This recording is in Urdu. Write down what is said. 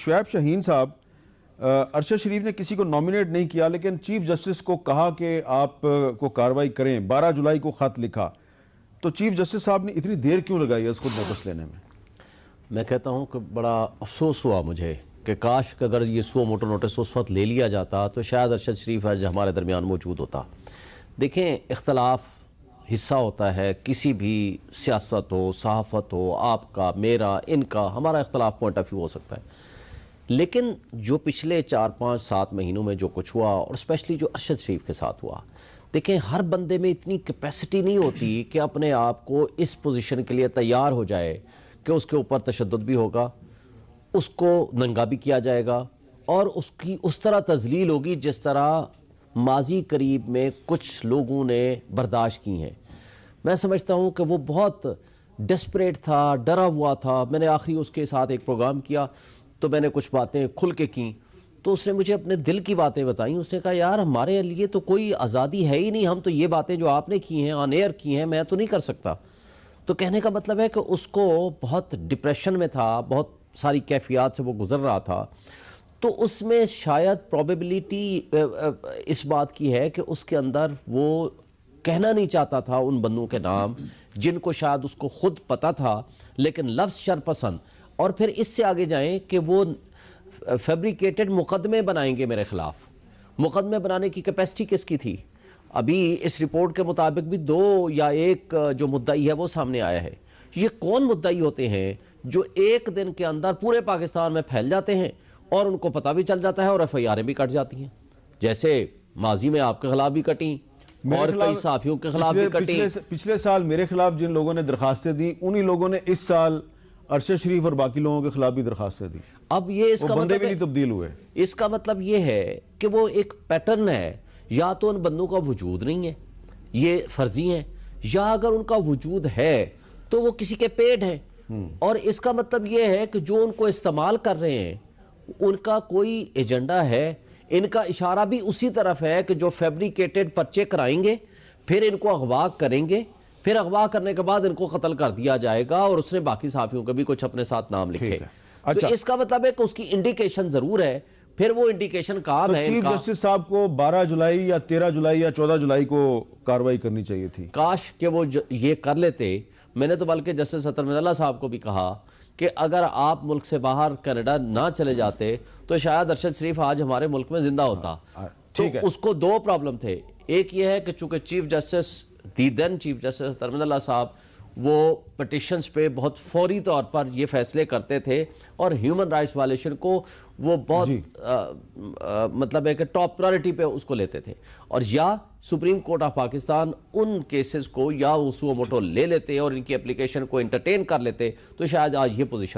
شعیب شاہین صاحب، ارشد شریف نے کسی کو نامنیٹ نہیں کیا لیکن چیف جسٹس کو کہا کہ آپ کو کارروائی کریں، 12 جولائی کو خط لکھا، تو چیف جسٹس صاحب نے اتنی دیر کیوں لگائی اس خود نوٹس لینے میں؟ کہتا ہوں کہ بڑا افسوس ہوا مجھے کہ کاش کہ اگر یہ سو موٹو نوٹس اس وقت لے لیا جاتا تو شاید ارشد شریف آج ہمارے درمیان موجود ہوتا۔ دیکھیں، اختلاف حصہ ہوتا ہے کسی بھی سیاست ہو، صحافت ہو، آپ کا، میرا، ان کا، ہمارا اختلاف پوائنٹ آف ویو ہو سکتا ہے، لیکن جو پچھلے 4 5 7 مہینوں میں جو کچھ ہوا اور اسپیشلی جو ارشد شریف کے ساتھ ہوا، دیکھیں ہر بندے میں اتنی کیپیسٹی نہیں ہوتی کہ اپنے آپ کو اس پوزیشن کے لیے تیار ہو جائے کہ اس کے اوپر تشدد بھی ہوگا، اس کو ننگا بھی کیا جائے گا اور اس کی اس طرح تذلیل ہوگی جس طرح ماضی قریب میں کچھ لوگوں نے برداشت کی ہیں۔ میں سمجھتا ہوں کہ وہ بہت ڈیسپریٹ تھا، ڈرا ہوا تھا۔ میں نے آخری اس کے ساتھ ایک پروگرام کیا تو میں نے کچھ باتیں کھل کے کیں تو اس نے مجھے اپنے دل کی باتیں بتائیں۔ اس نے کہا یار ہمارے لیے تو کوئی آزادی ہے ہی نہیں، ہم تو یہ باتیں جو آپ نے کی ہیں آن ایئر کی ہیں میں تو نہیں کر سکتا۔ تو کہنے کا مطلب ہے کہ اس کو بہت ڈپریشن میں تھا، بہت ساری کیفیات سے وہ گزر رہا تھا، تو اس میں شاید پروبیبلیٹی اس بات کی ہے کہ اس کے اندر وہ کہنا نہیں چاہتا تھا ان بندوں کے نام جن کو شاید اس کو خود پتہ تھا، لیکن لفظ شرپسند، اور پھر اس سے آگے جائیں کہ وہ فیبریکیٹڈ مقدمے بنائیں گے میرے خلاف۔ مقدمے بنانے کی کیپیسٹی کس کی تھی؟ ابھی اس رپورٹ کے مطابق بھی 2 یا 1 جو مدعی ہے وہ سامنے آیا ہے۔ یہ کون مدعی ہوتے ہیں جو ایک دن کے اندر پورے پاکستان میں پھیل جاتے ہیں اور ان کو پتہ بھی چل جاتا ہے اور ایف آئی آریں بھی کٹ جاتی ہیں؟ جیسے ماضی میں آپ کے خلاف بھی کٹیں اور کئی صحافیوں کے خلاف بھی کٹیں۔ پچھلے سال میرے خلاف جن لوگوں نے درخواستیں دی انہی لوگوں نے اس سال ارشد شریف اور باقی لوگوں کے خلاف بھی درخواستیں دی۔ اب یہ اس کا بندے بھی نہیں تبدیل ہوئے۔ اس کا مطلب یہ ہے کہ وہ ایک پیٹرن ہے، یا تو ان بندوں کا وجود نہیں ہے، یہ فرضی ہیں، یا اگر ان کا وجود ہے تو وہ کسی کے پیڈ ہیں، اور اس کا مطلب یہ ہے کہ جو ان کو استعمال کر رہے ہیں ان کا کوئی ایجنڈا ہے، ان کا اشارہ بھی اسی طرف ہے کہ جو فیبریکیٹڈ پرچے کرائیں گے، پھر ان کو اغوا کریں گے، پھر اغوا کرنے کے بعد ان کو قتل کر دیا جائے گا، اور اس نے باقی صحافیوں کے بھی کچھ اپنے ساتھ نام لکھے۔ تو اس کا مطلب ہے کہ اس کی انڈیکیشن ضرور ہے، پھر وہ انڈیکیشن کام ہے۔ چیف جسٹس صاحب کو 12 جولائی یا 13 جولائی یا 14 جولائی کو کارروائی کرنی چاہیے تھی۔ کاش کہ وہ یہ کر لیتے۔ میں نے تو بلکہ جسٹس عطر مظلہ صاحب کو بھی کہا کہ اگر آپ ملک سے باہر کینیڈا نہ چلے جاتے تو شاید ارشد شریف آج ہمارے ملک میں زندہ ہوتا۔ تو اس کو 2 پرابلم تھے، ایک یہ ہے کہ چونکہ چیف جسٹس دین چیف جسٹس عطر مظلہ صاحب وہ پٹیشنز پہ بہت فوری طور پر یہ فیصلے کرتے تھے اور ہیومن رائٹس وائلیشن کو وہ بہت مطلب ہے کہ ٹاپ پرائرٹی پہ اس کو لیتے تھے، اور یا supreme court of Pakistan in cases کو یا سو موٹو لے لیتے اور ان کی اپلیکیشن کو انٹرٹین کر لیتے تو شاید آج یہ پوزیشن